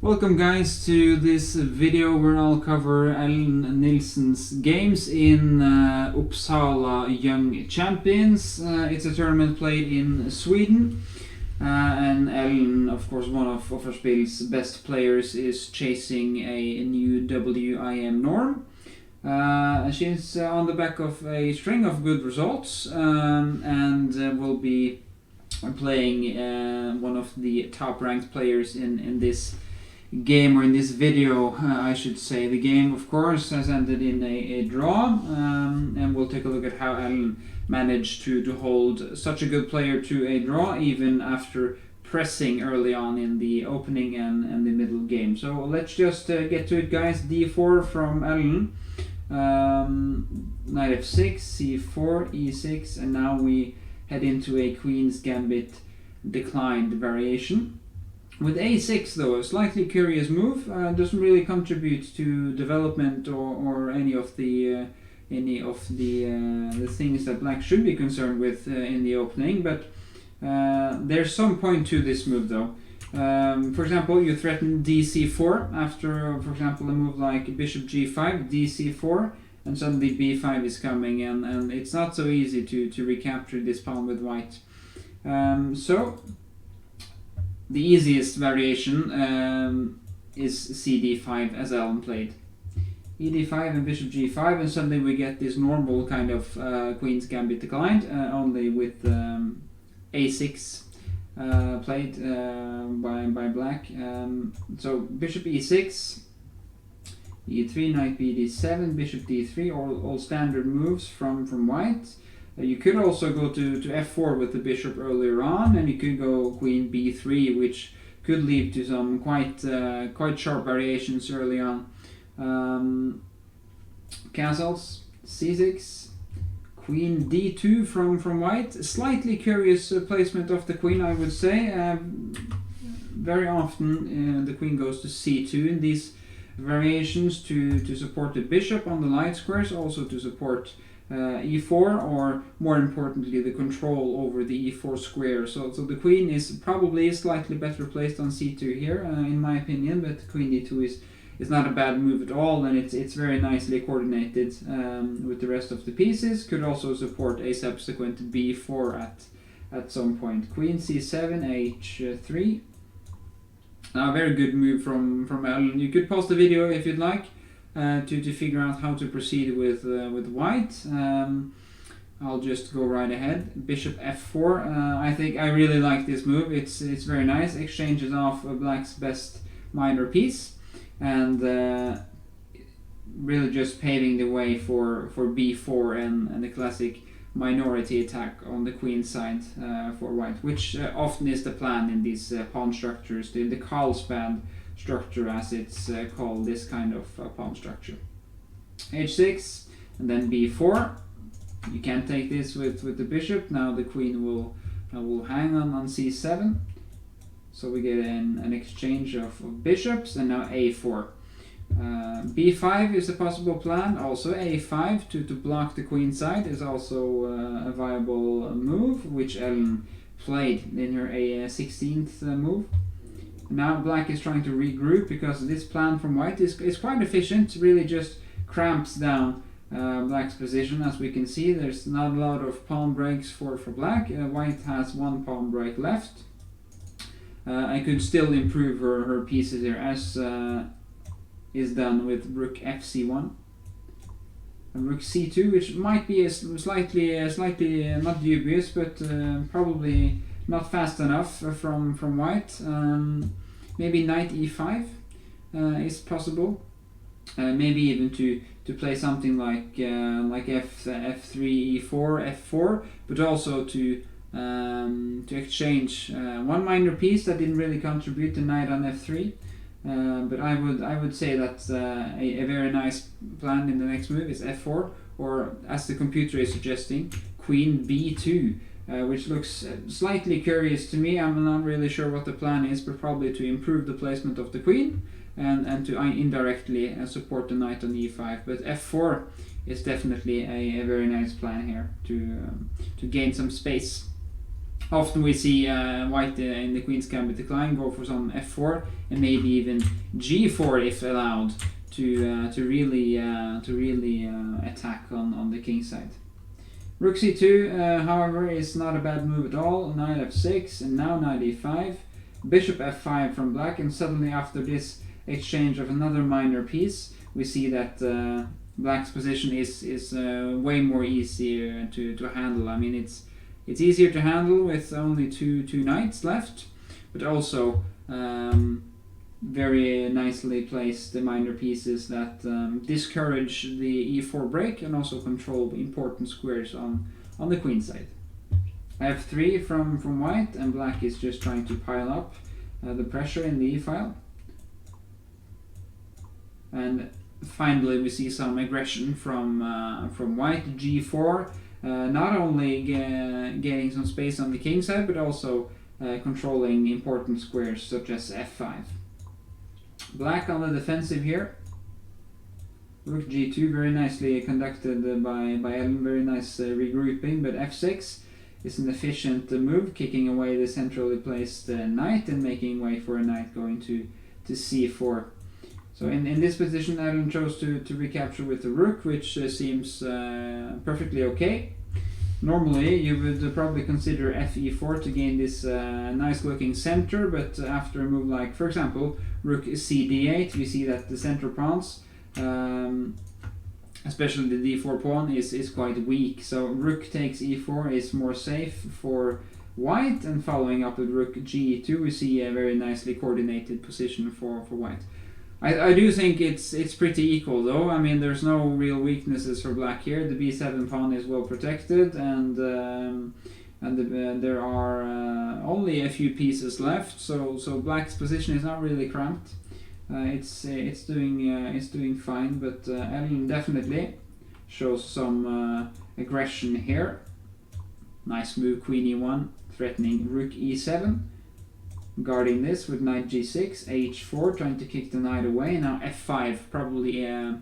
Welcome guys to this video where I'll cover Nilssen's games in Uppsala Young Champions. It's a tournament played in Sweden, and Ellen, of course one of Offerspill's best players, is chasing a new WIM norm. She's on the back of a string of good results, and will be playing one of the top ranked players in this game, or in this video I should say. The game of course has ended in a draw, and we'll take a look at how Ellen managed to hold such a good player to a draw even after pressing early on in the opening and the middle game. So let's just get to it guys. D4 from Ellen, knight f6, c4, e6, and now we head into a queen's gambit declined variation. With a6 though, a slightly curious move, doesn't really contribute to development or any of the things that black should be concerned with in the opening, but there's some point to this move though. For example, you threaten dc4 after, for example, a move like bishop g5, dc4, and suddenly b5 is coming, and it's not so easy to recapture this pawn with white. So the easiest variation is cd5 as Ellen played. ed5 and bishop g5, and suddenly we get this normal kind of queen's gambit declined, only with a6 played by black. So bishop e6, e3, knight b d7, bishop d3, all standard moves from white. You could also go to f4 with the bishop earlier on, and you could go queen b3, which could lead to some quite sharp variations early on. Castles, c6, queen d2 from white. Slightly curious placement of the queen, I would say. Very often the queen goes to c2 in these variations to support the bishop on the light squares, also to support e4, or more importantly the control over the e4 square. So the queen is probably slightly better placed on c2 here, in my opinion, but queen d2 is not a bad move at all, and it's very nicely coordinated with the rest of the pieces. Could also support a subsequent b4 at some point. Queen c7, h3. A very good move from Ellen. You could pause the video if you'd like to figure out how to proceed with white. I'll just go right ahead. Bishop f4. I think I really like this move. It's very nice. Exchanges off black's best minor piece, and really just paving the way for b4 and the classic minority attack on the queen side for white, which often is the plan in these pawn structures, the Carlsbad structure as it's called, this kind of pawn structure. h6 and then b4. You can't take this with the bishop. Now the queen will hang on c7, so we get an exchange of bishops, and now a4. b5 is a possible plan. Also a5 to block the queen side is also a viable move, which Ellen played in her 16th move. Now black is trying to regroup because this plan from white is quite efficient. Really just cramps down black's position. As we can see, there's not a lot of pawn breaks for black. White has one pawn break left. I could still improve her pieces here, as is done with rook fc1 and rook c2, which might be a slightly not dubious, but probably not fast enough from white. Maybe knight e5 is possible. Maybe even to play something like f3, e4, f4, but also to exchange one minor piece that didn't really contribute to knight on f3. But I would say that a very nice plan in the next move is f4, or as the computer is suggesting, queen b2, which looks slightly curious to me. I'm not really sure what the plan is, but probably to improve the placement of the queen and to indirectly support the knight on e5. But f4 is definitely a very nice plan here to gain some space. Often we see white in the Queen's Gambit decline go for some f4 and maybe even g4 if allowed to really attack on the king side. Rook c2, however, is not a bad move at all. Knight f6 and now knight e5. Bishop f5 from black, and suddenly after this exchange of another minor piece, we see that black's position is way more easier to handle. I mean, it's easier to handle with only two knights left, but also very nicely placed the minor pieces that discourage the e4 break and also control important squares on the queen side. f3 from white, and black is just trying to pile up the pressure in the e-file. And finally we see some aggression from white. g4, not only gaining some space on the king side, but also controlling important squares such as f5. Black on the defensive here. Rook g2, very nicely conducted by Ellen, very nice regrouping, but f6 is an efficient move, kicking away the centrally placed knight and making way for a knight going to c4. So in this position, Ellen chose to recapture with the rook, which seems perfectly okay. Normally you would probably consider fe4 to gain this nice looking center, but after a move like, for example, rook cd8, we see that the center pawns, especially the d4 pawn, is quite weak. So rook takes e4 is more safe for white, and following up with rook g2, we see a very nicely coordinated position for white. I do think it's pretty equal though. I mean, there's no real weaknesses for black here. The b7 pawn is well protected, and there are only a few pieces left. So black's position is not really cramped. It's doing fine, but Ellen definitely shows some aggression here. Nice move, queen e1, threatening rook e7. Guarding this with knight g6, h4, trying to kick the knight away. Now f5, probably a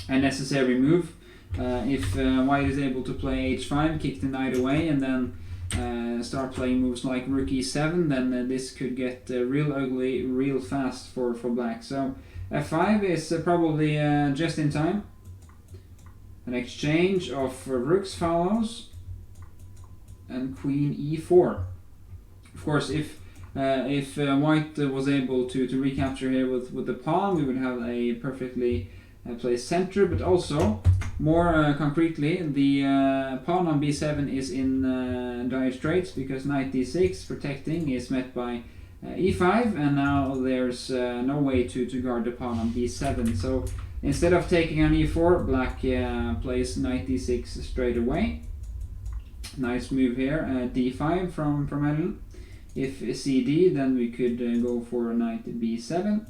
necessary move. If white is able to play h5, kick the knight away, and then start playing moves like rook e7, then this could get real ugly real fast for black. So f5 is probably just in time. An exchange of rooks follows, and queen e4. Of course, if white was able to recapture here with the pawn, we would have a perfectly placed center, but also, more concretely, the pawn on b7 is in dire straits, because knight d6 protecting is met by e5, and now there's no way to guard the pawn on b7. So instead of taking on e4, black plays knight d6 straight away. Nice move here, d5 from Ellen. If cd, then we could go for knight b7.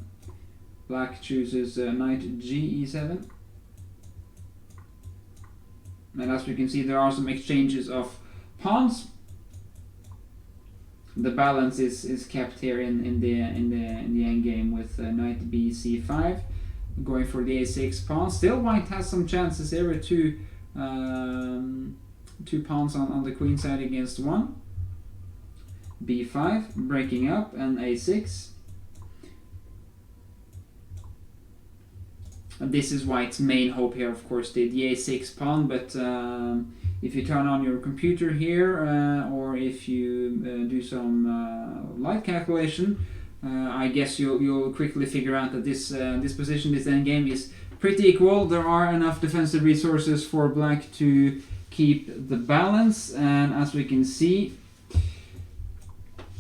Black chooses knight ge7. And as we can see, there are some exchanges of pawns. The balance is kept here in the endgame with knight bc5, going for the a6 pawn. Still, white has some chances here with two pawns on the queen side against one. b5, breaking up, and a6. And this is white's main hope here, of course, the a6 pawn, but if you turn on your computer here, or if you do some light calculation, I guess you'll quickly figure out that this position, this endgame, is pretty equal. There are enough defensive resources for black to keep the balance, and as we can see,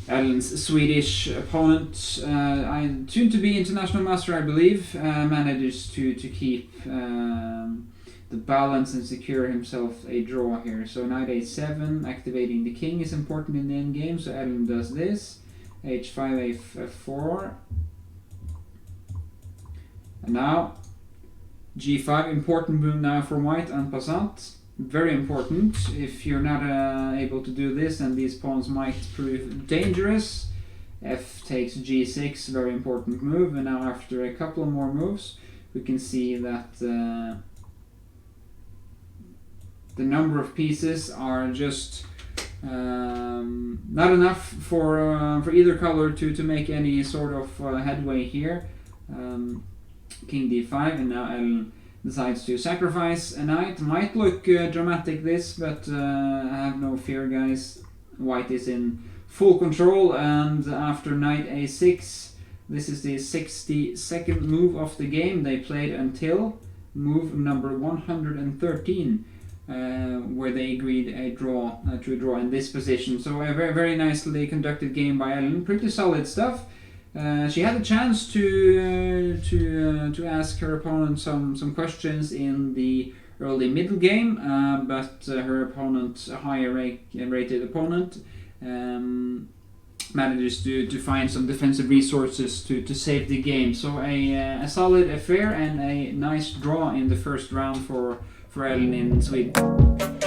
Ellen's Swedish opponent, soon to be international master, I believe, manages to keep the balance and secure himself a draw here. So knight a7, activating the king, is important in the endgame. So Ellen does this, h5, f4, and now g5, important move now for white en passant. Very important. If you're not able to do this, and these pawns might prove dangerous. F takes g6, very important move, and now after a couple more moves, we can see that the number of pieces are just Not enough for either color to make any sort of headway here. King d5, and now Ellen decides to sacrifice a knight. Might look dramatic this, but have no fear, guys. White is in full control, and after knight a6, this is the 62nd move of the game. They played until move number 113, where they agreed to a draw in this position. So a very, very nicely conducted game by Ellen. Pretty solid stuff. She had a chance to ask her opponent some questions in the early middle game, but her opponent, a higher rated opponent, manages to find some defensive resources to save the game. So a solid affair and a nice draw in the first round for Ellen in Sweden.